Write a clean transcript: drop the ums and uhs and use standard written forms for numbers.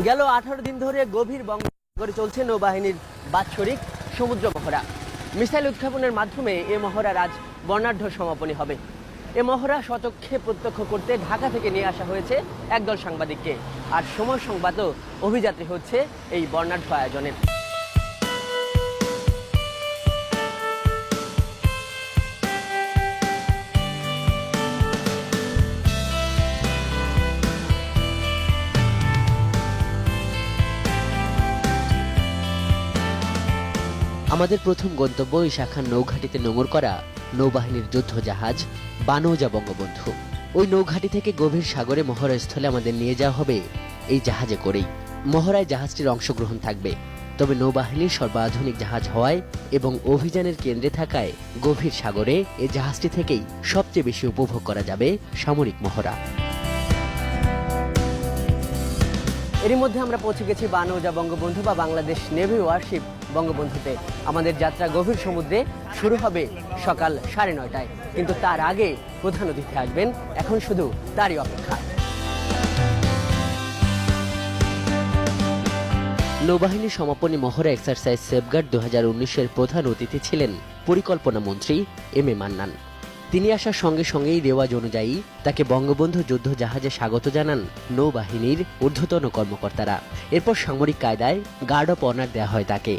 গেল 18 দিন ধরে গভীর বঙ্গোপসাগরে চলছে নৌবাহিনীর বাৎসরিক সমুদ্র মহড়া। মিসাইল উৎক্ষেপণের মাধ্যমে এ মহড়ার আজ বর্ণাঢ্য সমাপনী হবে। এ মহড়া স্বচক্ষে প্রত্যক্ষ করতে ঢাকা থেকে নিয়ে আসা হয়েছে একদল সাংবাদিককে। আর সময় সংবাদও অভিযাত্রী হচ্ছে এই বর্ণাঢ্য আয়োজনের। আমাদের প্রথম গন্তব্য এই শাখার নৌঘাটিতে নোঙর করা নৌবাহিনীর যুদ্ধ জাহাজ বানৌজা বঙ্গবন্ধু। ওই নৌঘাটি থেকে গভীর সাগরে মহড়াস্থলে আমাদের নিয়ে যাওয়া হবে এই জাহাজে করেই। মহড়ায় জাহাজটির অংশগ্রহণ থাকবে, তবে নৌবাহিনীর সর্বাধুনিক জাহাজ হওয়ায় এবং অভিযানের কেন্দ্রে থাকায় গভীর সাগরে এই জাহাজটি থেকেই সবচেয়ে বেশি উপভোগ করা যাবে সামরিক মহড়া। এরই মধ্যে আমরা পৌঁছে গেছি বানৌজা বঙ্গবন্ধু বা বাংলাদেশ নেভি ওয়ারশিপ বঙ্গবন্ধুতে। আমাদের যাত্রা গভীর সমুদ্রে শুরু হবে সকাল 9:30টায়, কিন্তু তার আগে প্রধান অতিথি আসবেন, এখন শুধু তারই অপেক্ষা। নৌবাহিনীর সমাপনী মহড়া এক্সারসাইজ সেফগার্ড 2019-এর প্রধান অতিথি ছিলেন পরিকল্পনা মন্ত্রী এম এ মান্নান। তিনি আসার সঙ্গে সঙ্গেই রেওয়াজ অনুযায়ী তাকে বঙ্গবন্ধু যুদ্ধ জাহাজে স্বাগত জানান নৌবাহিনীর ঊর্ধ্বতন কর্মকর্তারা। এরপর সামরিক কায়দায় গার্ড অফ অনার দেওয়া হয় তাকে।